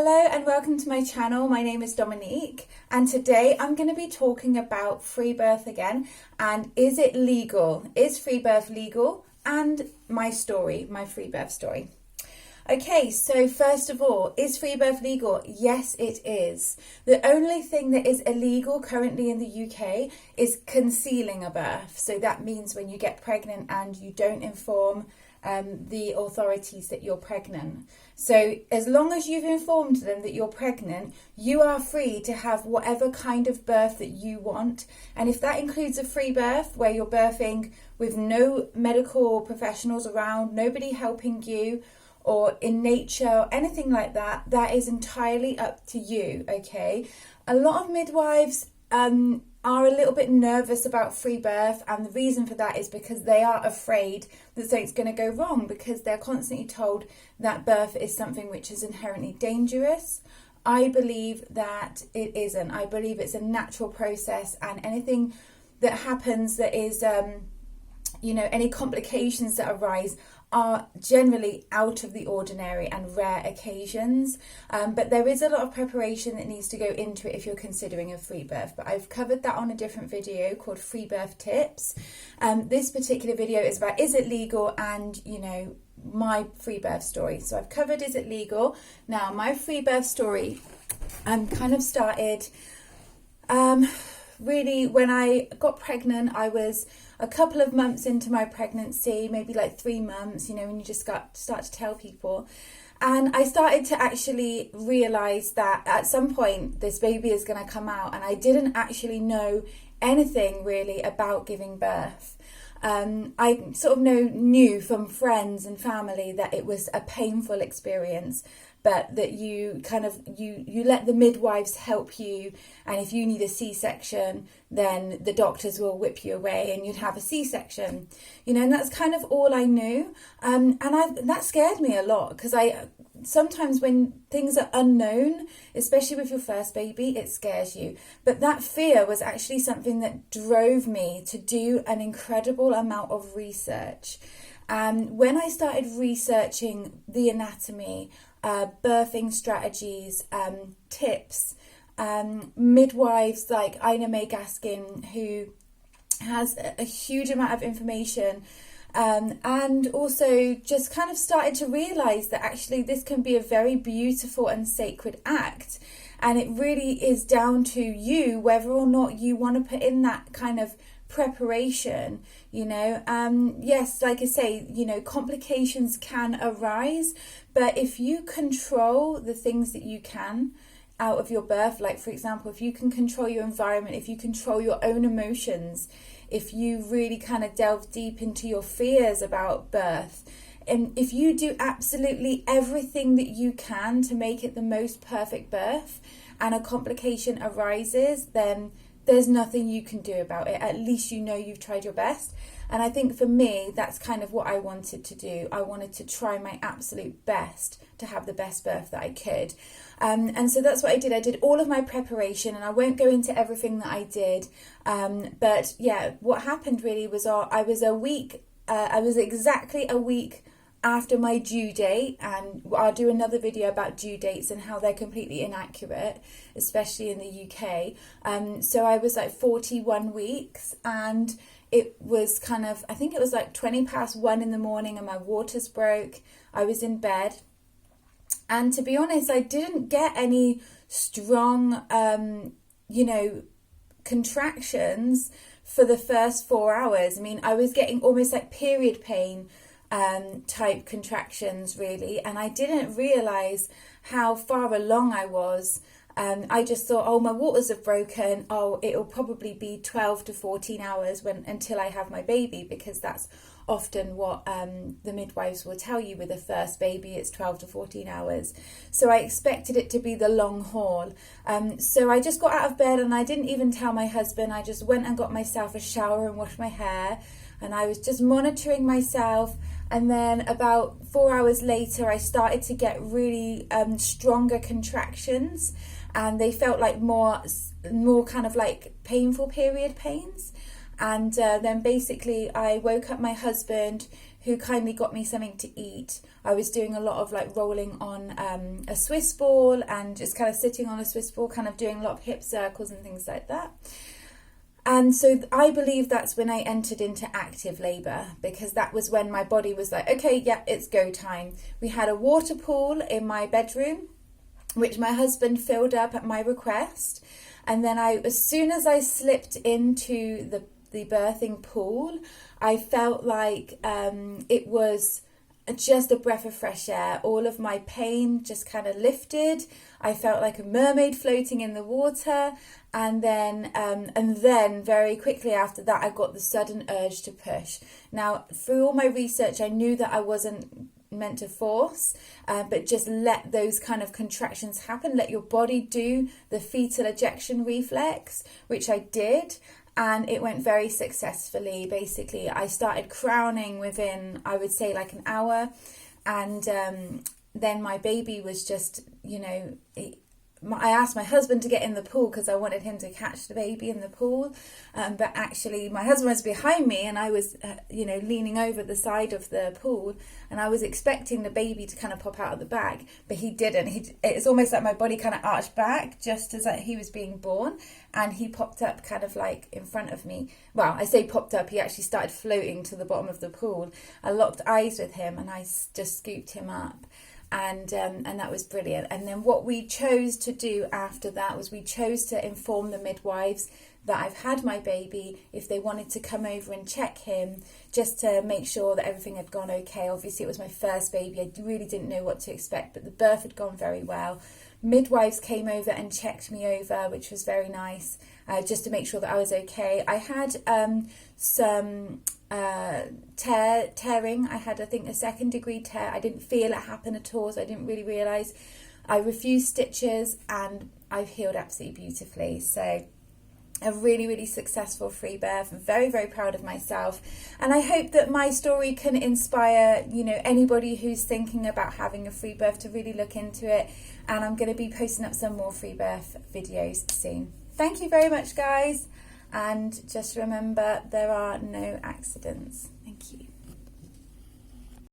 Hello and welcome to my channel. My name is Dominique and today I'm going to be talking about free birth again and is it legal? Is free birth legal? And my story, my free birth story. Okay, so first of all, is free birth legal? Yes, it is. The only thing that is illegal currently in the UK is concealing a birth. So that means when you get pregnant and you don't inform the authorities that you're pregnant. So as long as you've informed them that you're pregnant, you are free to have whatever kind of birth that you want. And if that includes a free birth where you're birthing with no medical professionals around, nobody helping you, or in nature or anything like that, that is entirely up to you, okay? A lot of midwives are a little bit nervous about free birth, and the reason for that is because they are afraid that something's going to go wrong, because they're constantly told that birth is something which is inherently dangerous. I believe that it isn't. I believe it's a natural process, and anything that happens that is, any complications that arise are generally out of the ordinary and rare occasions, but there is a lot of preparation that needs to go into it if you're considering a free birth. But I've covered that on a different video called Free Birth Tips. This particular video is about is it legal and my free birth story. So I've covered is it legal. Now my free birth story kind of started really when I got pregnant. I was a couple of months into my pregnancy, maybe like 3 months, when you just start to tell people. And I started to actually realise that at some point this baby is going to come out, and I didn't actually know anything really about giving birth. I sort of knew from friends and family that it was a painful experience, but that you let the midwives help you, and if you need a C-section, then the doctors will whip you away and you'd have a C-section, and that's kind of all I knew. And that scared me a lot, because sometimes when things are unknown, especially with your first baby, it scares you. But that fear was actually something that drove me to do an incredible amount of research. And when I started researching the anatomy, birthing strategies, tips, midwives like Ina May Gaskin, who has a huge amount of information, and also just kind of started to realise that actually this can be a very beautiful and sacred act, and it really is down to you whether or not you want to put in that kind of preparation. Yes, like I say, complications can arise, but if you control the things that you can out of your birth, like for example, if you can control your environment, if you control your own emotions, if you really kind of delve deep into your fears about birth, and if you do absolutely everything that you can to make it the most perfect birth, and a complication arises, then there's nothing you can do about it. At least you've tried your best. And I think for me, that's kind of what I wanted to do. I wanted to try my absolute best to have the best birth that I could. And so that's what I did. I did all of my preparation, and I won't go into everything that I did. But yeah, what happened really was I was exactly a week after my due date, and I'll do another video about due dates and how they're completely inaccurate, especially in the UK. So I was like 41 weeks, and it was I think it was like 1:20 in the morning, and my waters broke. I was in bed, and to be honest, I didn't get any strong, contractions for the first 4 hours. I mean, I was getting almost like period pain type contractions really, and I didn't realize how far along I was. I just thought, my waters have broken, it'll probably be 12 to 14 hours until I have my baby, because that's often what the midwives will tell you with a first baby. It's 12 to 14 hours. So I expected it to be the long haul. So I just got out of bed, and I didn't even tell my husband. I just went and got myself a shower and washed my hair, and I was just monitoring myself. And then about 4 hours later, I started to get really stronger contractions, and they felt like more kind of like painful period pains. And then basically I woke up my husband, who kindly got me something to eat. I was doing a lot of like rolling on a Swiss ball and just kind of sitting on a Swiss ball, kind of doing a lot of hip circles and things like that. And so I believe that's when I entered into active labour, because that was when my body was like, okay, yeah, it's go time. We had a water pool in my bedroom, which my husband filled up at my request. And then as soon as I slipped into the birthing pool, I felt like it was just a breath of fresh air. All of my pain just kind of lifted. I felt like a mermaid floating in the water. And then very quickly after that, I got the sudden urge to push. Now, through all my research, I knew that I wasn't meant to force, but just let those kind of contractions happen. Let your body do the fetal ejection reflex, which I did. And it went very successfully. Basically, I started crowning within, I would say, like an hour. And then my baby was just, I asked my husband to get in the pool because I wanted him to catch the baby in the pool. But actually, my husband was behind me and I was, leaning over the side of the pool. And I was expecting the baby to kind of pop out of the bag, but he didn't. It's almost like my body kind of arched back just as he was being born. And he popped up kind of like in front of me. Well, I say popped up, he actually started floating to the bottom of the pool. I locked eyes with him and I just scooped him up. And that was brilliant. And then what we chose to do after that was we chose to inform the midwives that I've had my baby, if they wanted to come over and check him, just to make sure that everything had gone okay. Obviously, it was my first baby. I really didn't know what to expect, but the birth had gone very well. Midwives came over and checked me over, which was very nice, just to make sure that I was okay. I had some tearing. I had, I think, a 2nd degree tear. I didn't feel it happen at all, so I didn't really realise. I refused stitches and I've healed absolutely beautifully. So a really, really successful free birth. I'm very, very proud of myself. And I hope that my story can inspire, anybody who's thinking about having a free birth to really look into it. And I'm going to be posting up some more free birth videos soon. Thank you very much, guys. And just remember, there are no accidents. Thank you.